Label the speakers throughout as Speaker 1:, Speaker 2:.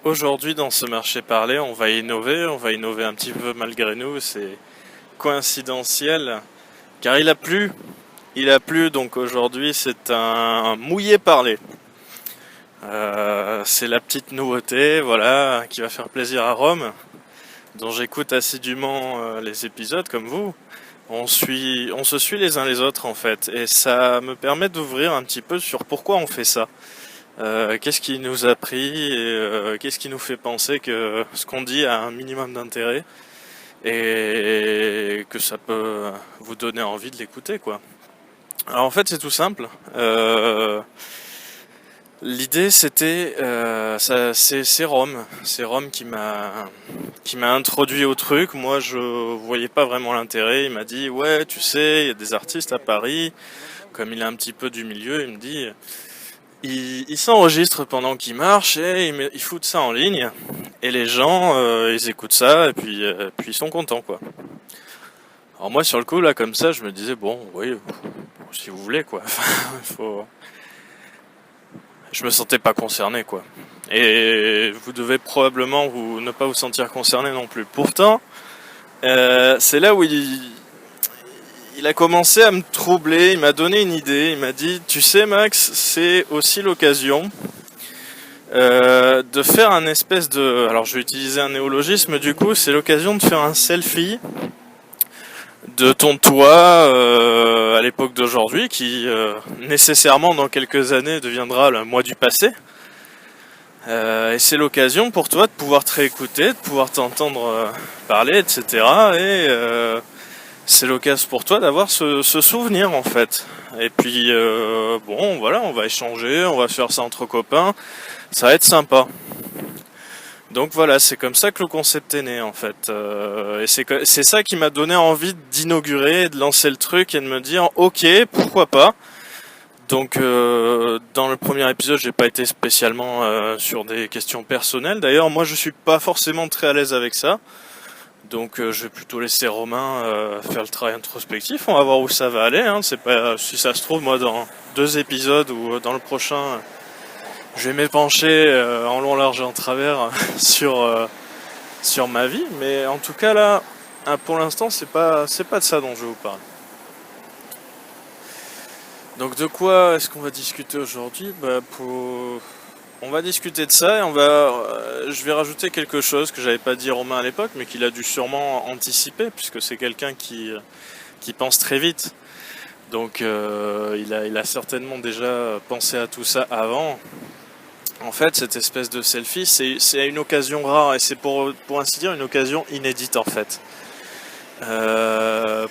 Speaker 1: Aujourd'hui, dans ce marché parlé, on va innover un petit peu malgré nous, c'est coïncidentiel, car il a plu, donc aujourd'hui c'est un mouillé parlé. C'est la petite nouveauté, voilà, qui va faire plaisir à Rome, dont j'écoute assidûment les épisodes comme vous. On se suit les uns les autres en fait, et ça me permet d'ouvrir un petit peu sur pourquoi on fait ça. Qu'est-ce qui nous a pris et qu'est-ce qui nous fait penser que ce qu'on dit a un minimum d'intérêt et que ça peut vous donner envie de l'écouter, quoi. Alors en fait c'est tout simple. L'idée c'était c'est Rome, qui m'a introduit au truc. Moi je voyais pas vraiment l'intérêt. Il m'a dit ouais tu sais il y a des artistes à Paris. Comme il est un petit peu du milieu, il me dit il s'enregistre pendant qu'il marche et il fout ça en ligne et les gens ils écoutent ça et puis ils sont contents quoi. Alors moi sur le coup là comme ça je me disais bon oui si vous voulez quoi. Faut... Je me sentais pas concerné quoi. Et vous devez probablement ne pas vous sentir concerné non plus. Pourtant c'est là où il a commencé à me troubler, il m'a donné une idée, il m'a dit tu sais Max c'est aussi l'occasion de faire un espèce de... Alors je vais utiliser un néologisme du coup, c'est l'occasion de faire un selfie de ton toit à l'époque d'aujourd'hui qui nécessairement dans quelques années deviendra le mois du passé. Et c'est l'occasion pour toi de pouvoir te réécouter, de pouvoir t'entendre parler, etc. Et c'est l'occasion pour toi d'avoir ce souvenir en fait. Et puis bon voilà, on va échanger, on va faire ça entre copains, ça va être sympa. Donc voilà, c'est comme ça que le concept est né en fait. Et c'est ça qui m'a donné envie d'inaugurer, de lancer le truc et de me dire ok, pourquoi pas. Donc dans le premier épisode, j'ai pas été spécialement sur des questions personnelles. D'ailleurs, moi je suis pas forcément très à l'aise avec ça. Donc je vais plutôt laisser Romain faire le travail introspectif. On va voir où ça va aller. Hein. C'est pas si ça se trouve moi dans 2 épisodes ou dans le prochain, je vais m'épancher en long, large et en travers sur ma vie. Mais en tout cas là, pour l'instant, c'est pas de ça dont je vais vous parler. Donc de quoi est-ce qu'on va discuter aujourd'hui On va discuter de ça et je vais rajouter quelque chose que j'avais pas dit à Romain à l'époque, mais qu'il a dû sûrement anticiper, puisque c'est quelqu'un qui pense très vite. Donc il a certainement déjà pensé à tout ça avant. En fait, cette espèce de selfie, c'est une occasion rare et c'est pour ainsi dire une occasion inédite en fait.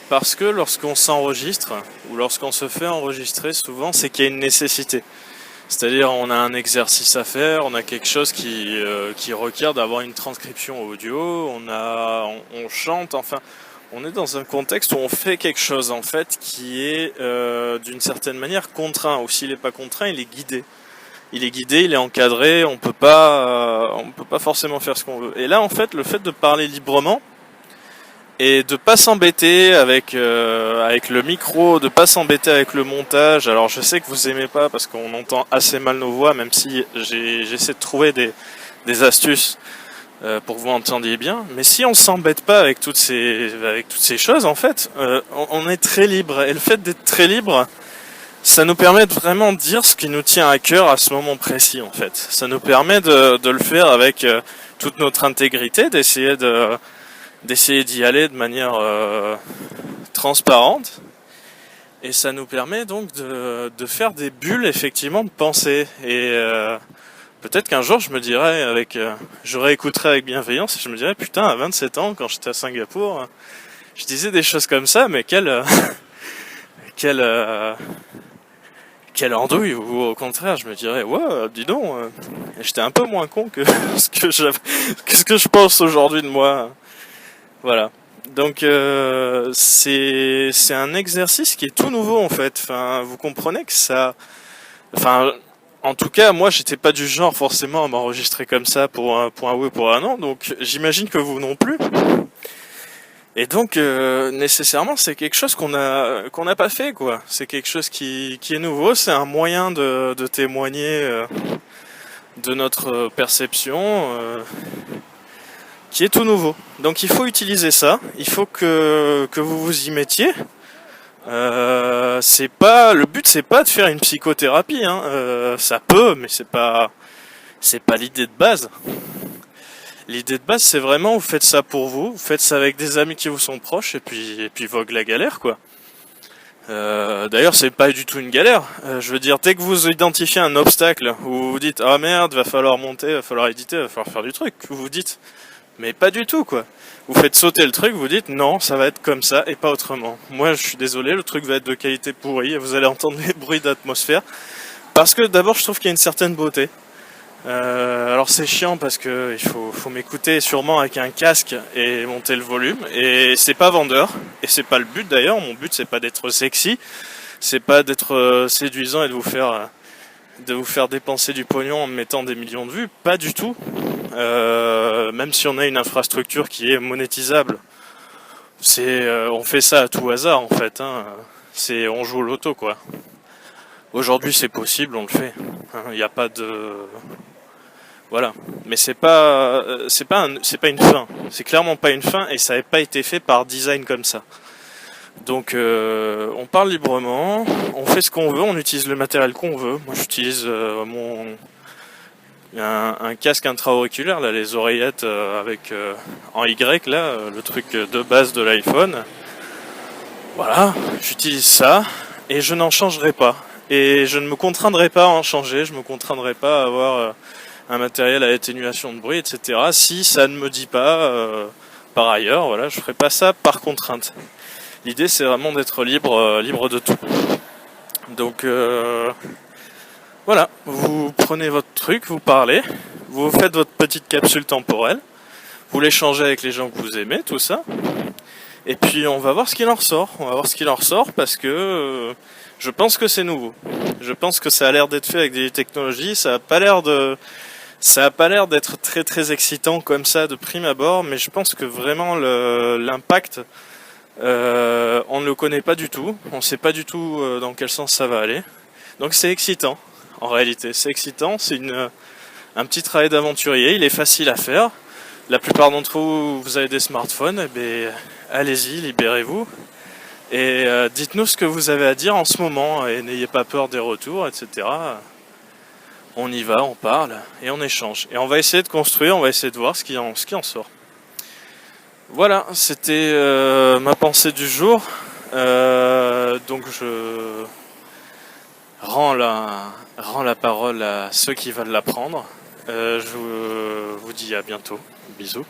Speaker 1: Parce que lorsqu'on s'enregistre ou lorsqu'on se fait enregistrer, souvent c'est qu'il y a une nécessité. C'est-à-dire on a un exercice à faire, on a quelque chose qui requiert d'avoir une transcription audio, on chante, enfin on est dans un contexte où on fait quelque chose en fait qui est d'une certaine manière contraint, ou s'il n'est pas contraint, il est guidé. Il est guidé, il est encadré, on peut pas forcément faire ce qu'on veut. Et là en fait le fait de parler librement et de pas s'embêter avec le micro, de pas s'embêter avec le montage. Alors je sais que vous aimez pas parce qu'on entend assez mal nos voix, même si j'essaie de trouver des astuces pour que vous entendiez bien. Mais si on s'embête pas avec toutes ces choses, en fait, on est très libre. Et le fait d'être très libre, ça nous permet de vraiment dire ce qui nous tient à cœur à ce moment précis, en fait. Ça nous permet de le faire avec toute notre intégrité, d'essayer d'y aller de manière transparente, et ça nous permet donc de faire des bulles effectivement de pensée. Et peut-être qu'un jour je me dirais je réécouterai avec bienveillance et je me dirais putain, à 27 ans quand j'étais à Singapour je disais des choses comme ça, mais quelle quelle andouille. Ou au contraire je me dirais ouais dis donc j'étais un peu moins con que ce que je pense aujourd'hui de moi. Voilà. Donc c'est un exercice qui est tout nouveau en fait. Enfin, vous comprenez que ça. Enfin, en tout cas, moi, j'étais pas du genre forcément à m'enregistrer comme ça pour un oui ou pour un non. Donc, j'imagine que vous non plus. Et donc, nécessairement, c'est quelque chose qu'on n'a pas fait quoi. C'est quelque chose qui est nouveau. C'est un moyen de témoigner de notre perception qui est tout nouveau. Donc il faut utiliser ça, il faut que vous vous y mettiez. C'est pas le but, c'est pas de faire une psychothérapie, hein. Ça peut, mais c'est pas l'idée de base. L'idée de base, c'est vraiment vous faites ça pour vous faites ça avec des amis qui vous sont proches, et puis vogue la galère, quoi. D'ailleurs, c'est pas du tout une galère. Je veux dire, dès que vous identifiez un obstacle où vous vous dites ah merde, va falloir monter, va falloir éditer, va falloir faire du truc, vous vous dites mais pas du tout, quoi. Vous faites sauter le truc, vous dites non, ça va être comme ça et pas autrement. Moi, je suis désolé, le truc va être de qualité pourrie et vous allez entendre les bruits d'atmosphère. Parce que d'abord, je trouve qu'il y a une certaine beauté. Alors c'est chiant parce que il faut m'écouter sûrement avec un casque et monter le volume. Et c'est pas vendeur. Et c'est pas le but d'ailleurs. Mon but c'est pas d'être sexy. C'est pas d'être séduisant et de vous faire dépenser du pognon en me mettant des millions de vues. Pas du tout. Même si on a une infrastructure qui est monétisable, on fait ça à tout hasard en fait, hein. On joue au loto, quoi. Aujourd'hui c'est possible, on le fait. Il n'y a pas de voilà. Mais c'est pas une fin. C'est clairement pas une fin et ça n'avait pas été fait par design comme ça. Donc on parle librement, on fait ce qu'on veut, on utilise le matériel qu'on veut. Moi j'utilise un casque intra-auriculaire, là, les oreillettes avec en Y, là, le truc de base de l'iPhone. Voilà, j'utilise ça et je n'en changerai pas. Et je ne me contraindrai pas à en changer, je me contraindrai pas à avoir un matériel à atténuation de bruit, etc. Si ça ne me dit pas par ailleurs, voilà, je ferai pas ça par contrainte. L'idée c'est vraiment d'être libre de tout. Donc voilà, vous prenez votre truc, vous parlez, vous faites votre petite capsule temporelle, vous l'échangez avec les gens que vous aimez, tout ça, et puis on va voir ce qu'il en ressort. On va voir ce qu'il en ressort parce que je pense que c'est nouveau. Je pense que ça a l'air d'être fait avec des technologies, ça a pas l'air d'être très très excitant comme ça de prime abord, mais je pense que vraiment l'impact, on ne le connaît pas du tout, on sait pas du tout dans quel sens ça va aller. Donc c'est excitant. En réalité, c'est excitant, c'est un petit travail d'aventurier, il est facile à faire. La plupart d'entre vous, vous avez des smartphones, eh bien, allez-y, libérez-vous. Et dites-nous ce que vous avez à dire en ce moment, et n'ayez pas peur des retours, etc. On y va, on parle, et on échange. Et on va essayer de construire, on va essayer de voir ce qui en sort. Voilà, c'était ma pensée du jour. Donc je rends la parole à ceux qui veulent la prendre. Je vous dis à bientôt. Bisous.